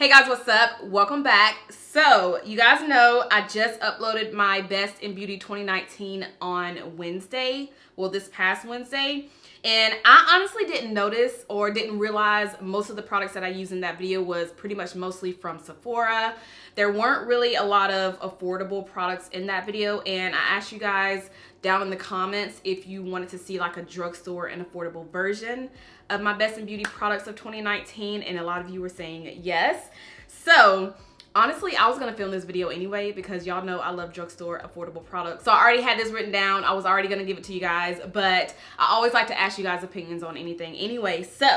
Hey guys, what's up? Welcome back. So you guys know I just uploaded my Best in Beauty 2019 on Wednesday, well this past Wednesday, and I honestly didn't notice or didn't realize most of the products that I used in that video was pretty much mostly from Sephora. There weren't really a lot of affordable products in that video, and I asked you guys down in the comments if you wanted to see like a drugstore and affordable version of my Best in Beauty products of 2019, and a lot of you were saying yes. So honestly, I was gonna film this video anyway because y'all know I love drugstore affordable products. So I already had this written down. I was already gonna give it to you guys, but I always like to ask you guys opinions on anything anyway. So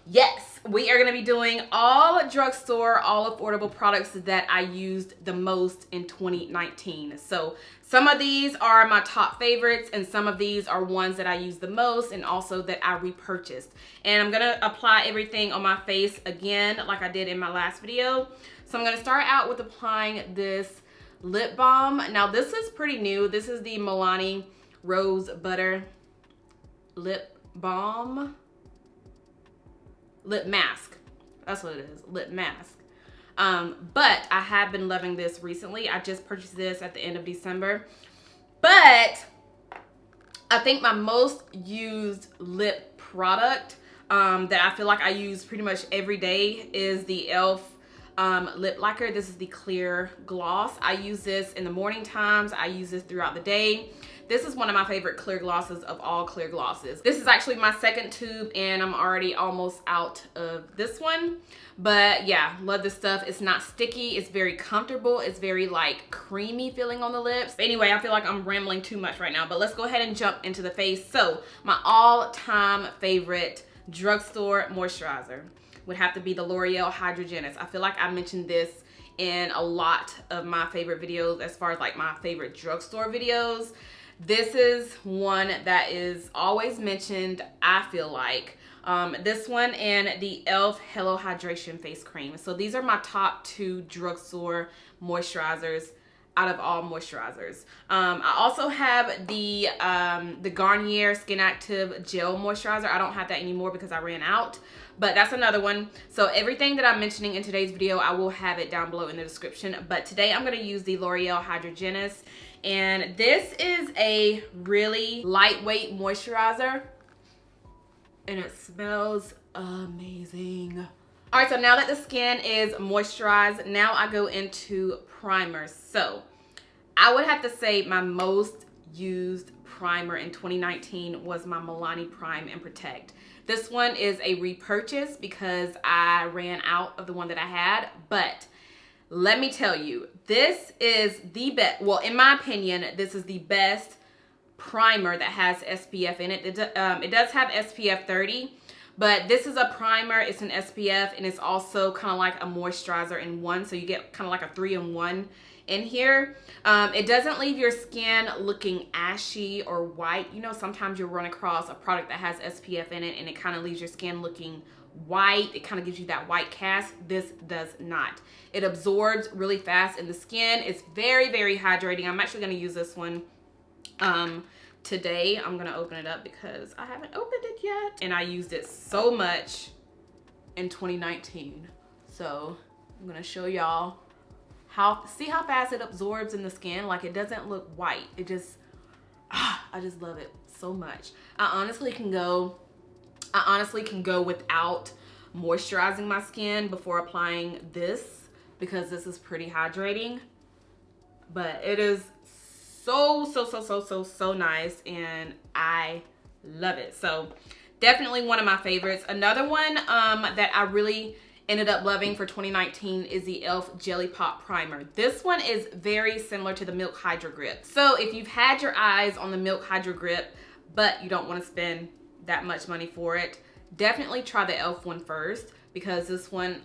yes, we are gonna be doing all drugstore, all affordable products that I used the most in 2019. So some of these are my top favorites, and some of these are ones that I use the most and also that I repurchased. And I'm gonna apply everything on my face again like I did in my last video. So I'm gonna start out with applying this lip balm. Now this is pretty new. This is the Milani Rose Butter Lip Balm. Lip mask. That's what it is. Lip mask. But I have been loving this recently. I just purchased this at the end of December. But I think my most used lip product that I feel like I use pretty much every day is the e.l.f. Lip Lacquer. This is the clear gloss. I use this in the morning times. I use this throughout the day. This is one of my favorite clear glosses of all clear glosses. This is actually my second tube and I'm already almost out of this one. But yeah, love this stuff. It's not sticky. It's very comfortable. It's very like creamy feeling on the lips. Anyway, I feel like I'm rambling too much right now, but let's go ahead and jump into the face. So my all-time favorite drugstore moisturizer would have to be the L'Oreal Hydra. I feel like I mentioned this in a lot of my favorite videos as far as like my favorite drugstore videos. This is one that is always mentioned, I feel like. This one and the e.l.f. Hello Hydration Face Cream. So these are my top two drugstore moisturizers out of all moisturizers. I also have the Garnier Skin Active Gel Moisturizer. I don't have that anymore because I ran out, but that's another one. So everything that I'm mentioning in today's video, I will have it down below in the description. But today I'm gonna use the L'Oreal Hydra. And this is a really lightweight moisturizer and it smells amazing. All right, so now that the skin is moisturized, now I go into primers. So I would have to say my most used primer in 2019 was my Milani Prime and Protect. This one is a repurchase because I ran out of the one that I had, but let me tell you, this is the best, well, in my opinion, this is the best primer that has SPF in it. It does have SPF 30, but this is a primer, it's an SPF, and it's also kind of like a moisturizer in one, so you get kind of like a 3-in-1 in here. It doesn't leave your skin looking ashy or white. You know, sometimes you'll run across a product that has SPF in it and it kind of leaves your skin looking white. It kind of gives you that white cast. This does not. It absorbs really fast in the skin. It's very, very hydrating. I'm actually going to use this one today. I'm going to open it up because I haven't opened it yet. And I used it so much in 2019. So I'm going to show y'all see how fast it absorbs in the skin. Like, it doesn't look white. It just, I just love it so much. I honestly can go without moisturizing my skin before applying this because this is pretty hydrating. But it is so nice and I love it. So definitely one of my favorites. Another one that I really ended up loving for 2019 is the e.l.f. Jelly Pop Primer. This one is very similar to the Milk Hydra Grip. So if you've had your eyes on the Milk Hydra Grip but you don't want to spend that much money for it, definitely try the e.l.f. one first, because this one,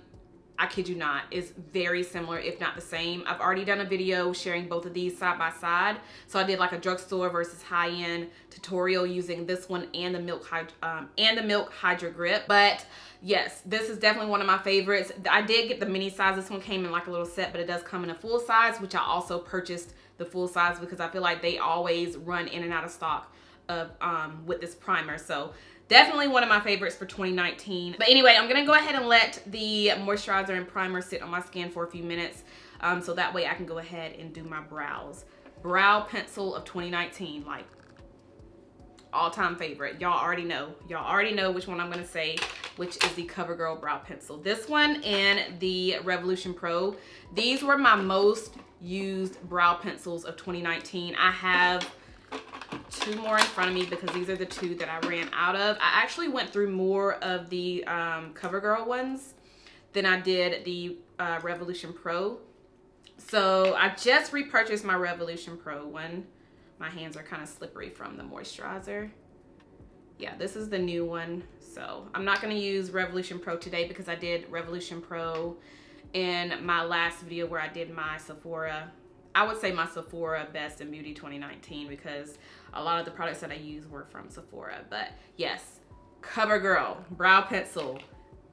I kid you not, is very similar, if not the same. I've already done a video sharing both of these side by side. So I did like a drugstore versus high-end tutorial using this one and the Milk Hydra Grip. But yes, this is definitely one of my favorites. I did get the mini size. This one came in like a little set, but it does come in a full size, which I also purchased the full size because I feel like they always run in and out of stock of with this primer. So Definitely one of my favorites for 2019. But anyway, I'm gonna go ahead and let the moisturizer and primer sit on my skin for a few minutes, so that way I can go ahead and do my brows. Brow pencil of 2019, like all-time favorite. Y'all already know. Y'all already know which one I'm gonna say, which is the CoverGirl brow pencil. This one and the Revolution Pro. These were my most used brow pencils of 2019. I have two more in front of me because these are the two that I ran out of. I actually went through more of the CoverGirl ones than I did the Revolution Pro. So I just repurchased my Revolution Pro one. My hands are kind of slippery from the moisturizer. Yeah, this is the new one. So I'm not going to use Revolution Pro today because I did Revolution Pro in my last video where I did my Sephora. I would say my Sephora Best in Beauty 2019 because a lot of the products that I use were from Sephora. But yes, CoverGirl brow pencil.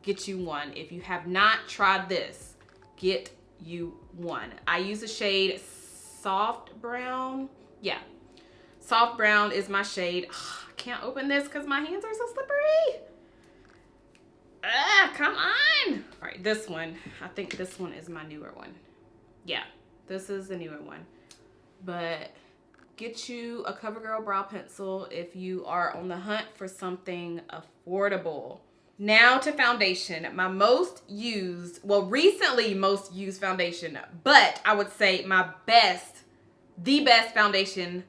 Get you one. If you have not tried this, get you one. I use the shade Soft Brown. Yeah. Soft Brown is my shade. I can't open this because my hands are so slippery. Come on. All right, this one. I think this one is my newer one. Yeah, this is the newer one. But get you a CoverGirl brow pencil if you are on the hunt for something affordable. Now to foundation. My most used, well, recently most used foundation, but I would say my best, the best foundation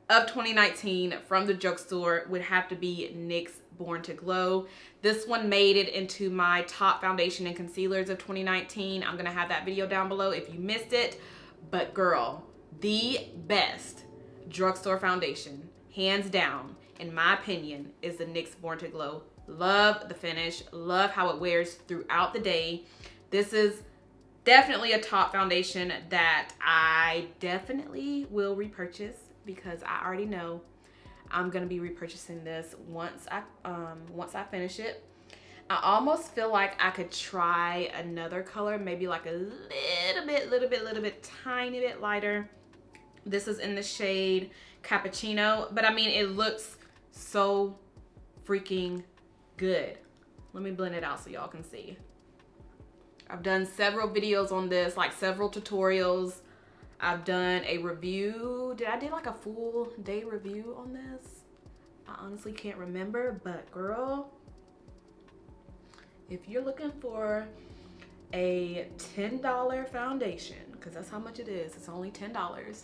of 2019 from the drugstore would have to be NYX Born to Glow. This one made it into my top foundation and concealers of 2019. I'm gonna have that video down below if you missed it. But girl, the best drugstore foundation, hands down, in my opinion, is the NYX Born to Glow. Love the finish, love how it wears throughout the day. This is definitely a top foundation that I definitely will repurchase because I already know I'm gonna be repurchasing this once I finish it. I almost feel like I could try another color, maybe like a little bit, tiny bit lighter. This is in the shade Cappuccino, but I mean, it looks so freaking good. Let me blend it out so y'all can see. I've done several videos on this, like several tutorials. I've done a review. Did I do like a full day review on this? I honestly can't remember, but girl, if you're looking for a $10 foundation, because that's how much it is, it's only $10,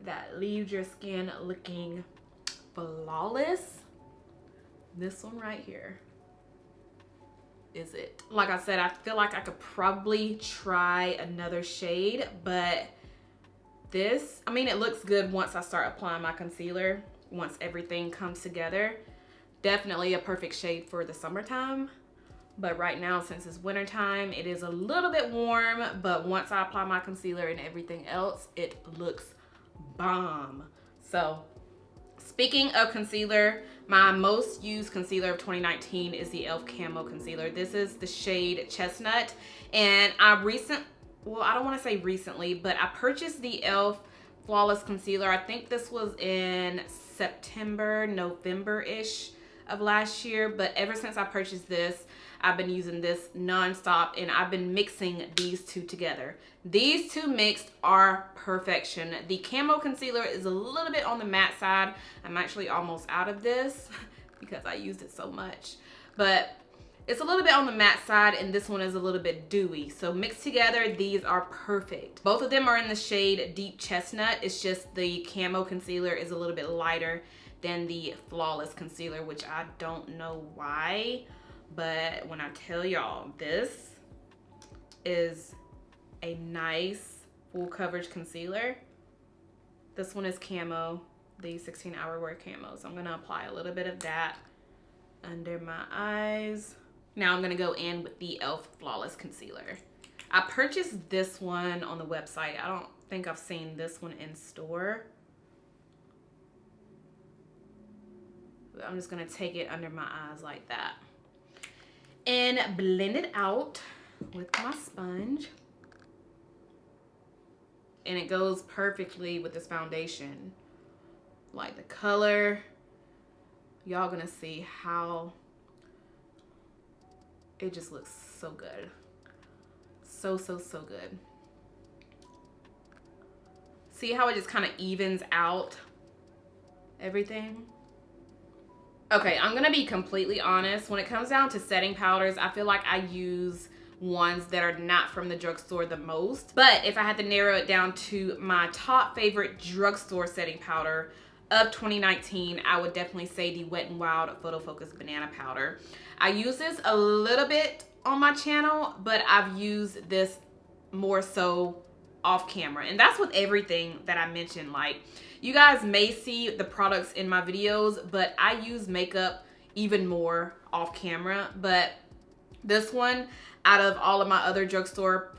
that leaves your skin looking flawless, this one right here is it. Like I said, I feel like I could probably try another shade, but this, I mean, it looks good once I start applying my concealer, once everything comes together. Definitely a perfect shade for the summertime, but right now, since it's wintertime, it is a little bit warm, but once I apply my concealer and everything else, it looks bomb. So speaking of concealer, my most used concealer of 2019 is the e.l.f. Camo Concealer. This is the shade Chestnut. And I don't want to say recently, but I purchased the e.l.f. Flawless Concealer. I think this was in September, November-ish of last year. But ever since I purchased this, I've been using this nonstop, and I've been mixing these two together. These two mixed are perfection. The Camo Concealer is a little bit on the matte side. I'm actually almost out of this because I used it so much. But it's a little bit on the matte side, and this one is a little bit dewy. So mixed together, these are perfect. Both of them are in the shade Deep Chestnut. It's just the Camo Concealer is a little bit lighter than the Flawless Concealer, which I don't know why. But when I tell y'all, this is a nice full coverage concealer. This one is Camo, the 16-hour wear Camo. So I'm gonna apply a little bit of that under my eyes. Now I'm gonna go in with the e.l.f. Flawless Concealer. I purchased this one on the website. I don't think I've seen this one in store. But I'm just gonna take it under my eyes like that and blend it out with my sponge. And it goes perfectly with this foundation. Like the color, y'all gonna see how it just looks so good. So good. See how it just kind of evens out everything? Okay, I'm gonna be completely honest. When it comes down to setting powders, I feel like I use ones that are not from the drugstore the most. But if I had to narrow it down to my top favorite drugstore setting powder of 2019, I would definitely say the Wet n Wild Photo Focus Banana Powder. I use this a little bit on my channel, but I've used this more so off camera. And that's with everything that I mentioned. Like, you guys may see the products in my videos, but I use makeup even more off camera. But this one, out of all of my other drugstore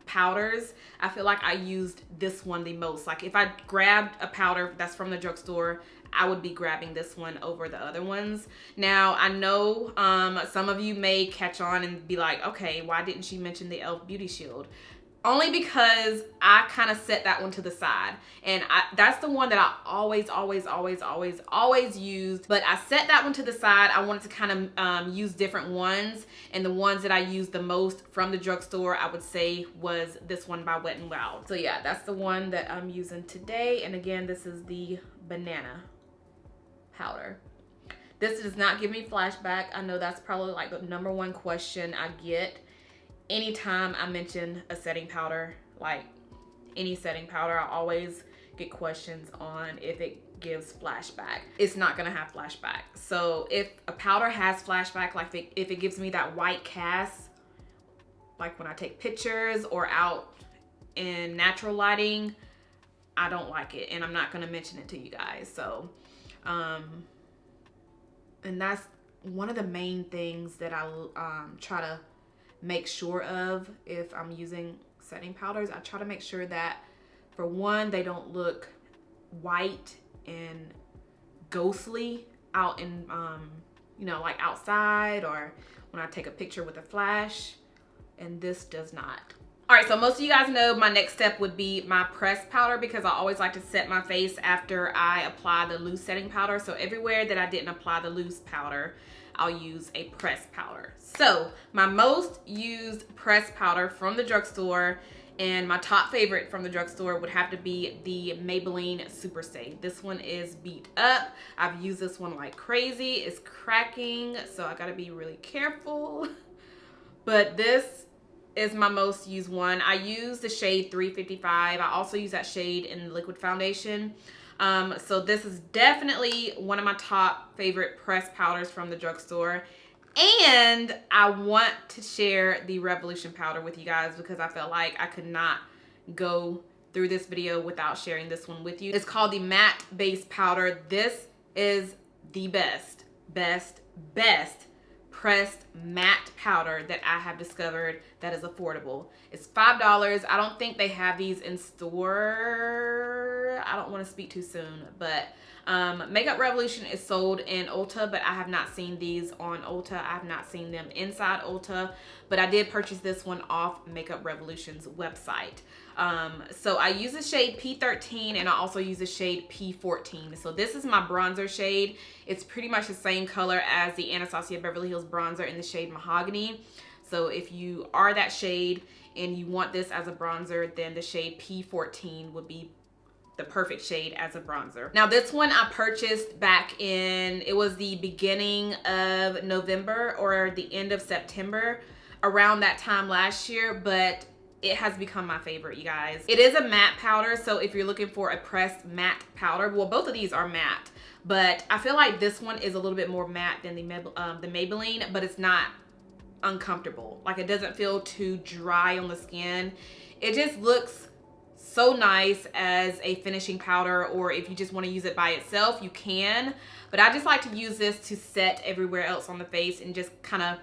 powders, I feel like I used this one the most. Like, if I grabbed a powder that's from the drugstore, I would be grabbing this one over the other ones. Now, I know some of you may catch on and be like, okay, why didn't she mention the e.l.f. Beauty Shield? Only because I kind of set that one to the side. And that's the one that I always used. But I set that one to the side. I wanted to kind of use different ones. And the ones that I used the most from the drugstore, I would say, was this one by Wet n Wild. So yeah, that's the one that I'm using today. And again, this is the banana powder. This does not give me flashback. I know that's probably like the #1 question I get anytime I mention a setting powder. Like any setting powder, I always get questions on if it gives flashback. It's not gonna have flashback. So if a powder has flashback, like if it gives me that white cast, like when I take pictures or out in natural lighting, I don't like it, and I'm not gonna mention it to you guys. So and that's one of the main things that I try to make sure of if I'm using setting powders. I try to make sure that, for one, they don't look white and ghostly out in you know, like outside or when I take a picture with a flash, and this does not. All right, so most of you guys know my next step would be my pressed powder, because I always like to set my face after I apply the loose setting powder. So everywhere that I didn't apply the loose powder, I'll use a pressed powder. So my most used pressed powder from the drugstore, and my top favorite from the drugstore, would have to be the Maybelline Superstay. This one is beat up. I've used this one like crazy. It's cracking, so I gotta be really careful. But this is my most used one. I use the shade 355. I also use that shade in liquid foundation. So this is definitely one of my top favorite pressed powders from the drugstore. And I want to share the Revolution powder with you guys, because I felt like I could not go through this video without sharing this one with you. It's called the Matte Base Powder. This is the best pressed matte powder that I have discovered that is affordable. It's $5. I don't think they have these in store. I don't want to speak too soon, but Makeup Revolution is sold in Ulta, but I have not seen these on Ulta. I have not seen them inside Ulta, but I did purchase this one off Makeup Revolution's website. So I use the shade P13, and I also use the shade P14. So this is my bronzer shade. It's pretty much the same color as the Anastasia Beverly Hills bronzer in the shade Mahogany. So if you are that shade and you want this as a bronzer, then the shade P14 would be the perfect shade as a bronzer. Now this one I purchased back in, it was the beginning of November or the end of September, around that time last year, but it has become my favorite, you guys. It is a matte powder, so if you're looking for a pressed matte powder, well, both of these are matte, but I feel like this one is a little bit more matte than the Maybelline, but it's not uncomfortable. Like, it doesn't feel too dry on the skin. It just looks so nice as a finishing powder, or if you just want to use it by itself, you can. But I just like to use this to set everywhere else on the face and just kind of,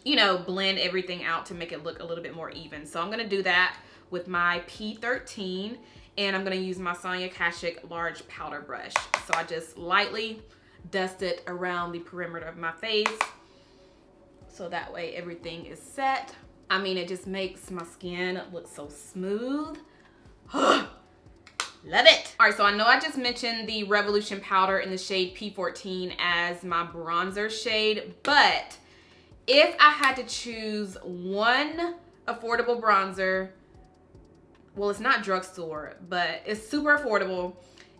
you know, blend everything out to make it look a little bit more even. So I'm going to do that with my P13, and I'm going to use my Sonia Kashuk large powder brush. So I just lightly dust it around the perimeter of my face, so that way everything is set. I mean, it just makes my skin look so smooth. Love it. All right, so I know I just mentioned the Revolution powder in the shade P14 as my bronzer shade, but if I had to choose one affordable bronzer, well, it's not drugstore, but it's super affordable.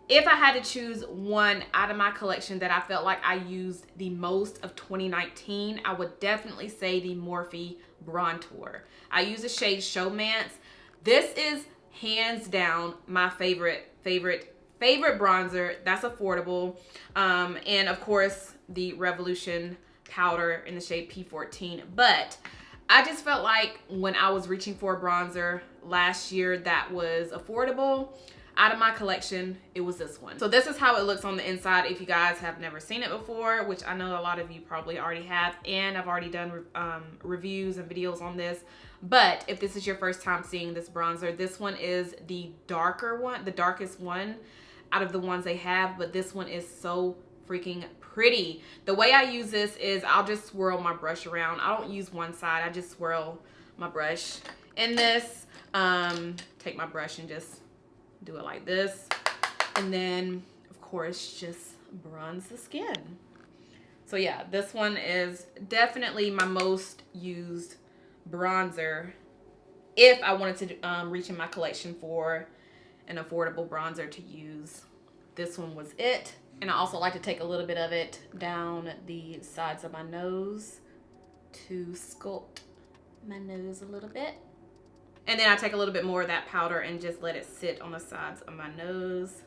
If I had to choose one out of my collection that I felt like I used the most of 2019, I would definitely say the Morphe Bronzer. I use the shade Showmance. This is hands down my favorite bronzer that's affordable. And of course, the Revolution powder in the shade P14. But I just felt like when I was reaching for a bronzer last year that was affordable, out of my collection, it was this one. So this is how it looks on the inside if you guys have never seen it before, which I know a lot of you probably already have, and I've already done reviews and videos on this. But if this is your first time seeing this bronzer, this one is the darker one, the darkest one out of the ones they have, but this one is so freaking pretty. The way I use this is I'll just swirl my brush around. I don't use one side, I just swirl my brush in this. Take my brush and just do it like this, and then of course just bronze the skin. So yeah, this one is definitely my most used bronzer if I wanted to reach in my collection for an affordable bronzer to use. This one was it. And I also like to take a little bit of it down the sides of my nose to sculpt my nose a little bit. And then I take a little bit more of that powder and just let it sit on the sides of my nose.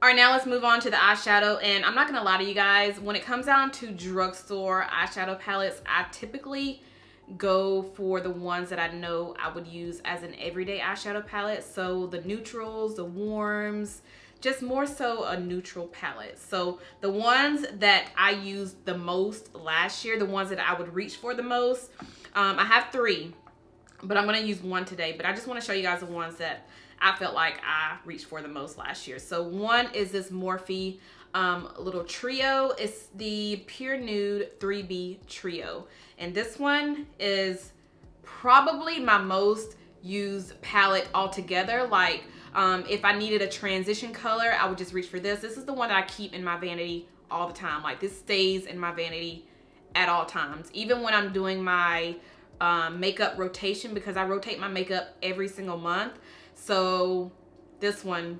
All right, now let's move on to the eyeshadow. And I'm not gonna lie to you guys, when it comes down to drugstore eyeshadow palettes, I typically go for the ones that I know I would use as an everyday eyeshadow palette. So the neutrals, the warms, just more so a neutral palette. So the ones that I used the most last year, the ones that I would reach for the most, I have 3. But I'm gonna use one today, but I just wanna show you guys the ones that I felt like I reached for the most last year. So one is this Morphe little trio. It's the Pure Nude 3B Trio. And this one is probably my most used palette altogether. Like if I needed a transition color, I would just reach for this. This is the one that I keep in my vanity all the time. Like this stays in my vanity at all times. Even when I'm doing my makeup rotation, because I rotate my makeup every single month. So this one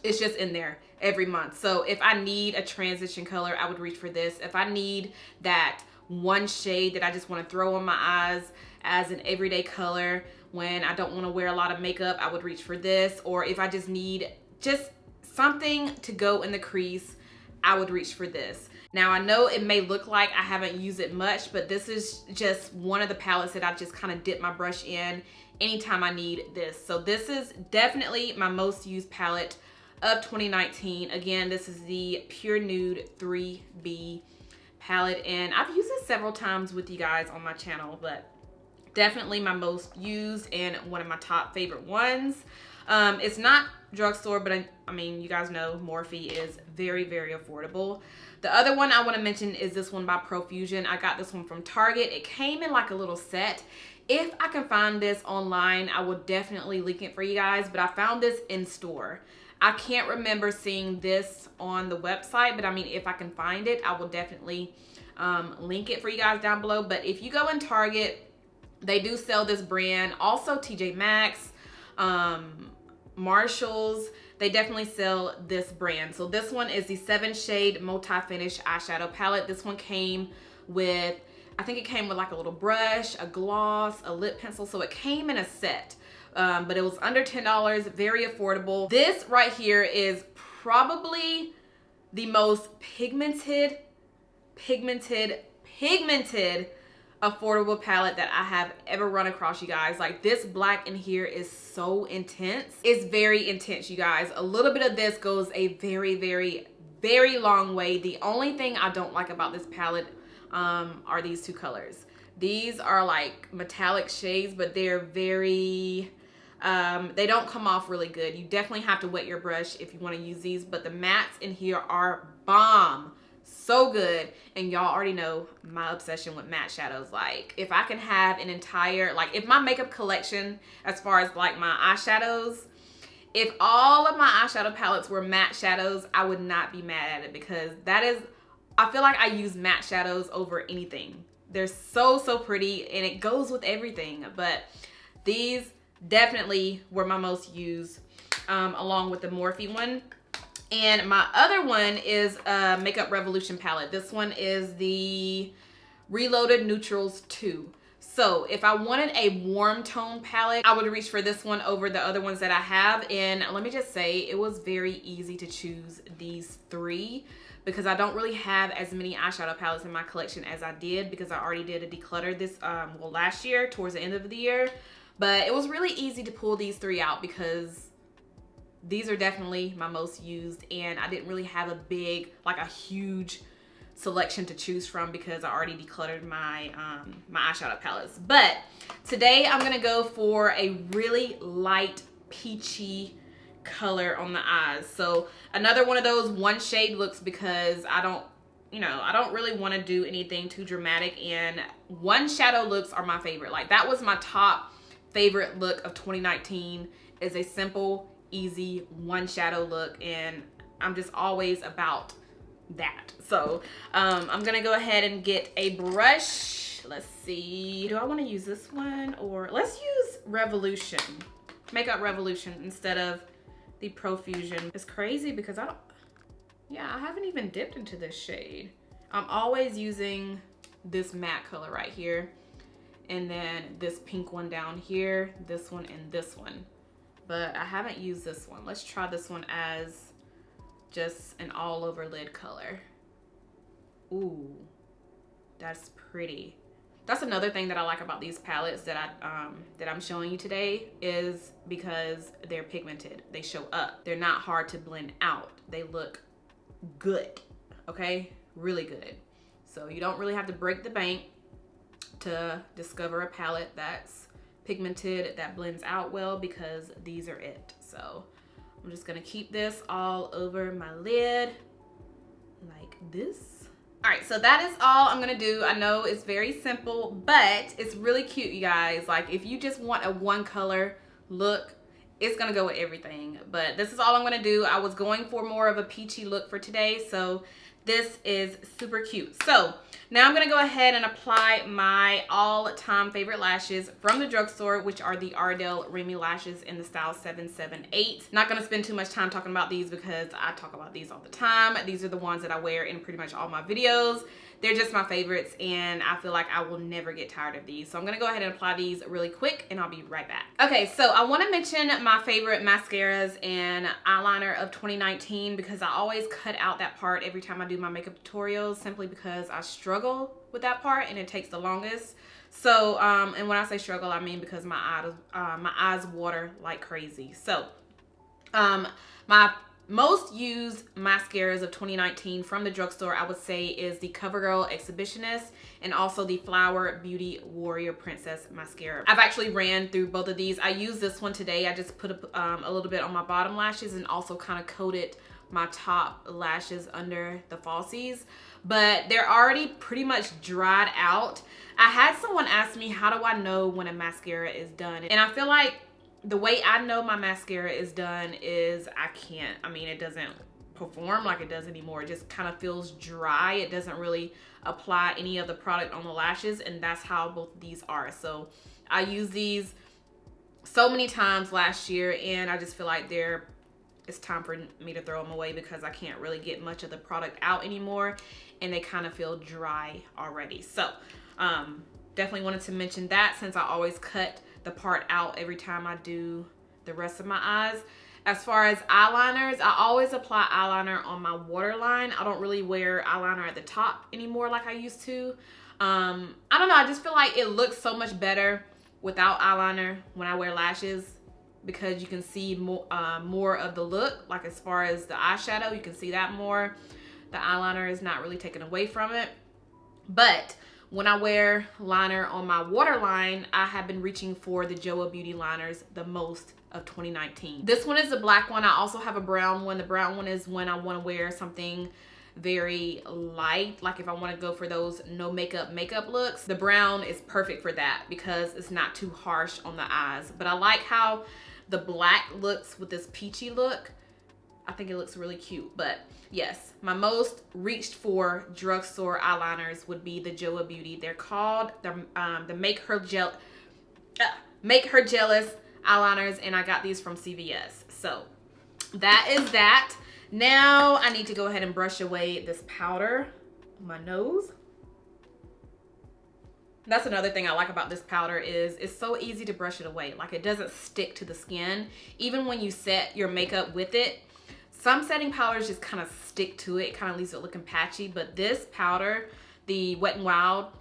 is just in there every month. So if I need a transition color, I would reach for this. If I need that one shade that I just want to throw on my eyes as an everyday color when I don't want to wear a lot of makeup, I would reach for this. Or if I just need just something to go in the crease, I would reach for this. Now I know it may look like I haven't used it much, but this is just one of the palettes that I just kind of dip my brush in anytime I need this. So this is definitely my most used palette of 2019. Again, this is the Pure Nude 3B palette, and I've used it several times with you guys on my channel, but definitely my most used and one of my top favorite ones. It's not drugstore, but I mean, you guys know Morphe is very, very affordable. The other one I want to mention is this one by Profusion. I got this one from Target. It came in like a little set. If I can find this online, I will definitely link it for you guys, but I found this in store. I can't remember seeing this on the website, but I mean, if I can find it, I will definitely link it for you guys down below. But if you go in Target, they do sell this brand. Also TJ Maxx, Marshalls, they definitely sell this brand. So this one is the 7-shade multi-finish eyeshadow palette. This one came with, I think it came with like a little brush, a gloss, a lip pencil. So it came in a set, but it was under $10, very affordable. This right here is probably the most pigmented affordable palette that I have ever run across, you guys. Like this black in here is so intense. It's very intense, you guys. A little bit of this goes a very, very, very long way. The only thing I don't like about this palette are these 2 colors. These are like metallic shades, but they're very, they don't come off really good. You definitely have to wet your brush if you want to use these, but the mattes in here are bomb. So good. And y'all already know my obsession with matte shadows. Like if I can have an entire, like if my makeup collection as far as like my eyeshadows, If all of my eyeshadow palettes were matte shadows, I would not be mad at it, because that is, I feel like I use matte shadows over anything. They're so pretty and it goes with everything. But these definitely were my most used, along with the Morphe one. And my other one is a Makeup Revolution palette. This one is the Reloaded Neutrals 2. So if I wanted a warm tone palette, I would reach for this one over the other ones that I have. And let me just say, it was very easy to choose these three, because I don't really have as many eyeshadow palettes in my collection as I did, because I already did a declutter this, well, last year, towards the end of the year. But it was really easy to pull these three out, because these are definitely my most used, and I didn't really have a big, like a huge selection to choose from, because I already decluttered my my eyeshadow palettes. But today I'm gonna go for a really light peachy color on the eyes. So another one of those one shade looks, because I don't really want to do anything too dramatic, and one shadow looks are my favorite. Like, that was my top favorite look of 2019, is a simple, easy one shadow look, and I'm just always about that. So I'm gonna go ahead and get a brush. Let's see, do I want to use this one, or let's use Revolution, Makeup Revolution, instead of the Profusion. It's crazy because I haven't even dipped into this shade. I'm always using this matte color right here, and then this pink one down here, this one, and this one. But I haven't used this one. Let's try this one as just an all over lid color. Ooh, that's pretty. That's another thing that I like about these palettes that I'm showing you today, is because they're pigmented. They show up. They're not hard to blend out. They look good, okay? Really good. So you don't really have to break the bank to discover a palette that's pigmented, that blends out well, because these are it. So I'm just gonna keep this all over my lid like this. All right, so that is all I'm gonna do. I know it's very simple, but it's really cute, you guys. Like, if you just want a one color look, it's gonna go with everything. But this is all I'm gonna do. I was going for more of a peachy look for today, so this is super cute. So now I'm gonna go ahead and apply my all-time favorite lashes from the drugstore, which are the Ardell Remy lashes in the style 778. Not gonna spend too much time talking about these, because I talk about these all the time. These are the ones that I wear in pretty much all my videos. They're just my favorites, and I feel like I will never get tired of these. So I'm gonna go ahead and apply these really quick, and I'll be right back. Okay, so I wanna mention my favorite mascaras and eyeliner of 2019, because I always cut out that part every time I do my makeup tutorials, simply because I struggle with that part and it takes the longest. So, and when I say struggle, I mean because my eyes water like crazy. So, my most used mascaras of 2019 from the drugstore, I would say, is the Covergirl Exhibitionist and also the Flower Beauty Warrior Princess mascara. I've actually ran through both of these. I used this one today. I just put a little bit on my bottom lashes and also kind of coated my top lashes under the falsies, but they're already pretty much dried out. I had someone ask me, how do I know when a mascara is done? And I feel like the way I know my mascara is done is it doesn't perform like it does anymore. It just kind of feels dry. It doesn't really apply any of the product on the lashes, and that's how both of these are. So I used these so many times last year, and I just feel like it's time for me to throw them away, because I can't really get much of the product out anymore, and they kind of feel dry already. So definitely wanted to mention that, since I always cut the part out every time I do the rest of my eyes. As far as eyeliners, I always apply eyeliner on my waterline. I don't really wear eyeliner at the top anymore like I used to. I don't know, I just feel like it looks so much better without eyeliner when I wear lashes, because you can see more of the look. Like, as far as the eyeshadow, you can see that more. The eyeliner is not really taken away from it. But when I wear liner on my waterline, I have been reaching for the Joa Beauty liners the most of 2019. This one is the black one. I also have a brown one. The brown one is when I want to wear something very light, like if I want to go for those no makeup looks. The brown is perfect for that, because it's not too harsh on the eyes. But I like how the black looks with this peachy look, I think it looks really cute. But yes, my most reached for drugstore eyeliners would be the Joa Beauty. They're called the Make Her Jealous eyeliners, and I got these from CVS. So that is that. Now I need to go ahead and brush away this powder on my nose. That's another thing I like about this powder is it's so easy to brush it away. Like, it doesn't stick to the skin. Even when you set your makeup with it, some setting powders just kind of stick to it. It kind of leaves it looking patchy. But this powder, the Wet n Wild,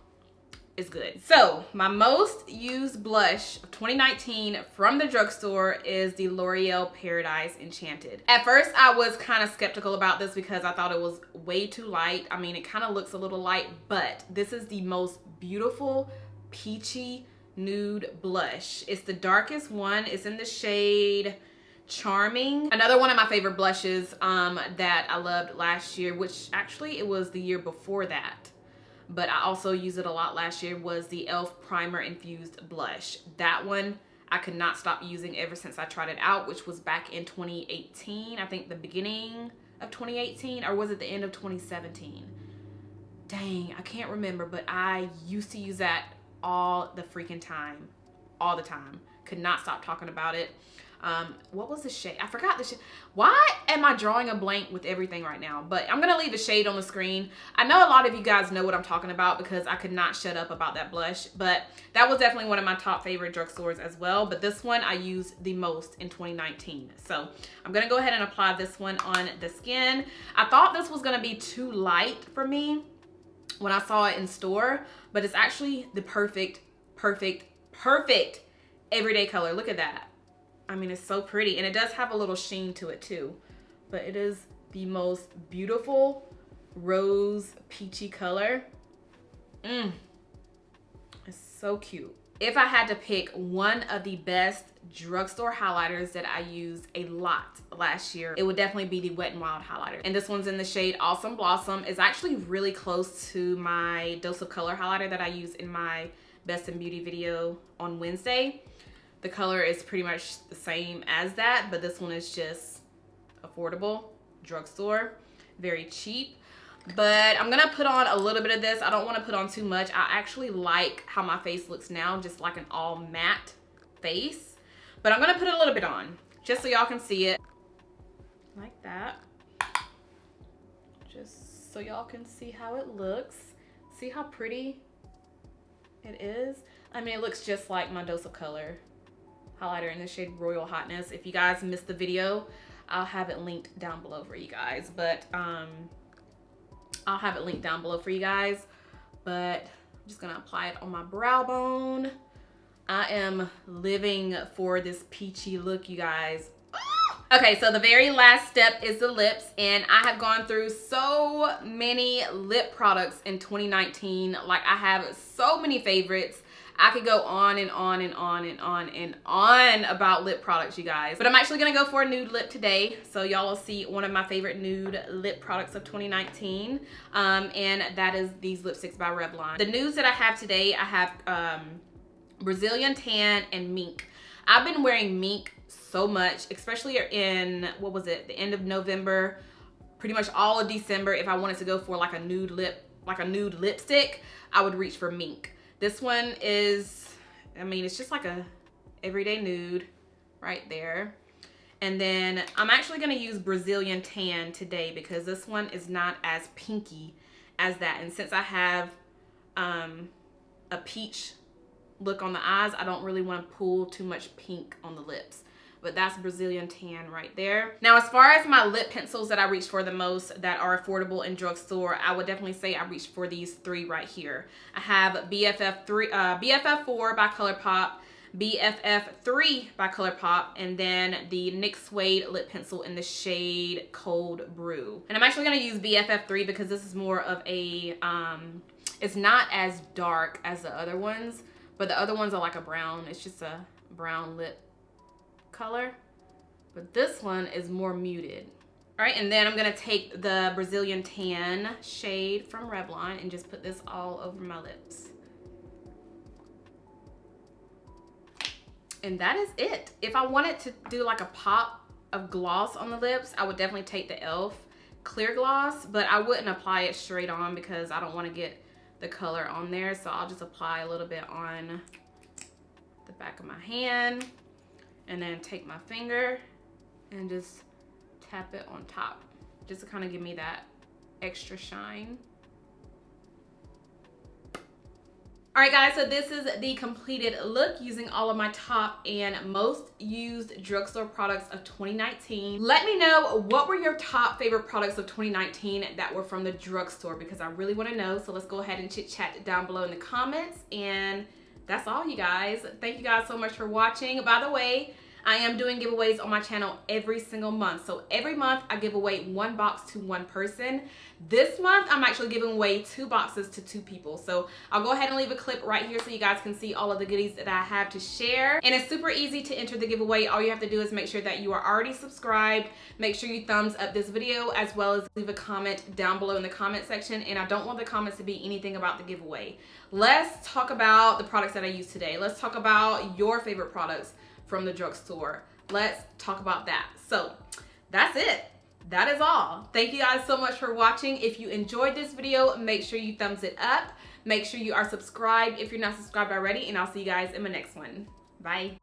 is good. So my most used blush of 2019 from the drugstore is the L'Oreal Paradise Enchanted. At first I was kind of skeptical about this because I thought it was way too light. I mean, it kind of looks a little light, but this is the most beautiful peachy nude blush. It's the darkest one. It's in the shade Charming. Another one of my favorite blushes that I loved last year, which actually it was the year before that, but I also used it a lot last year, was the e.l.f. Primer Infused Blush. That one I could not stop using ever since I tried it out, which was back in 2018. I think the beginning of 2018, or was it the end of 2017? Dang, I can't remember, but I used to use that all the freaking time. All the time. Could not stop talking about it. What was the shade? I forgot the shade. Why am I drawing a blank with everything right now? But I'm gonna leave the shade on the screen. I know a lot of you guys know what I'm talking about because I could not shut up about that blush, but that was definitely one of my top favorite drugstores as well. But this one I used the most in 2019. So I'm gonna go ahead and apply this one on the skin. I thought this was gonna be too light for me when I saw it in store, but it's actually the perfect everyday color. Look at that. I mean, it's so pretty, and it does have a little sheen to it too, but it is the most beautiful rose peachy color. It's so cute. If I had to pick one of the best drugstore highlighters that I used a lot last year, it would definitely be the Wet n Wild highlighter. And this one's in the shade Awesome Blossom. It's actually really close to my Dose of Color highlighter that I used in my Best in Beauty video on Wednesday. The color is pretty much the same as that, but this one is just affordable, drugstore, very cheap. But I'm gonna put on a little bit of this. I don't wanna put on too much. I actually like how my face looks now, just like an all matte face. But I'm gonna put a little bit on, just so y'all can see it. Like that. Just so y'all can see how it looks. See how pretty it is? I mean, it looks just like my Dose of Color highlighter in the shade Royal Hotness. If you guys missed the video, I'll have it linked down below for you guys. But I'll have it linked down below for you guys. But I'm just gonna apply it on my brow bone. I am living for this peachy look, you guys. Okay, so the very last step is the lips, and I have gone through so many lip products in 2019. Like, I have so many favorites. I could go on and on and on and on and on about lip products, you guys. But I'm actually gonna go for a nude lip today. So y'all will see one of my favorite nude lip products of 2019. And that is these lipsticks by Revlon. The nudes that I have today, I have Brazilian Tan and Mink. I've been wearing Mink so much, especially in, what was it, the end of November, pretty much all of December. If I wanted to go for like a nude lipstick, I would reach for Mink. This one is, I mean, it's just like a everyday nude right there. And then I'm actually gonna use Brazilian Tan today because this one is not as pinky as that. And since I have a peach look on the eyes, I don't really wanna pull too much pink on the lips. But that's Brazilian Tan right there. Now, as far as my lip pencils that I reach for the most that are affordable in drugstore, I would definitely say I reached for these three right here. I have BFF4 by ColourPop, BFF3 by ColourPop, and then the NYX Suede lip pencil in the shade Cold Brew. And I'm actually gonna use BFF3 because this is more of a, it's not as dark as the other ones, but the other ones are like a brown. It's just a brown lip color, but this one is more muted. All right, and then I'm gonna take the Brazilian Tan shade from Revlon and just put this all over my lips. And that is it. If I wanted to do like a pop of gloss on the lips, I would definitely take the e.l.f. clear gloss, but I wouldn't apply it straight on because I don't want to get the color on there. So I'll just apply a little bit on the back of my hand and then take my finger and just tap it on top just to kind of give me that extra shine. All right guys, so this is the completed look using all of my top and most used drugstore products of 2019. Let me know, what were your top favorite products of 2019 that were from the drugstore, because I really want to know. So let's go ahead and chit chat down below in the comments. And that's all, you guys. Thank you guys so much for watching. By the way, I am doing giveaways on my channel every single month. So every month I give away one box to one person. This month I'm actually giving away 2 boxes to 2 people. So I'll go ahead and leave a clip right here so you guys can see all of the goodies that I have to share. And it's super easy to enter the giveaway. All you have to do is make sure that you are already subscribed. Make sure you thumbs up this video, as well as leave a comment down below in the comment section. And I don't want the comments to be anything about the giveaway. Let's talk about the products that I use today. Let's talk about your favorite products from the drugstore. Let's talk about that. So that's it. That is all. Thank you guys so much for watching. If you enjoyed this video, make sure you thumbs it up. Make sure you are subscribed if you're not subscribed already, and I'll see you guys in my next one. Bye.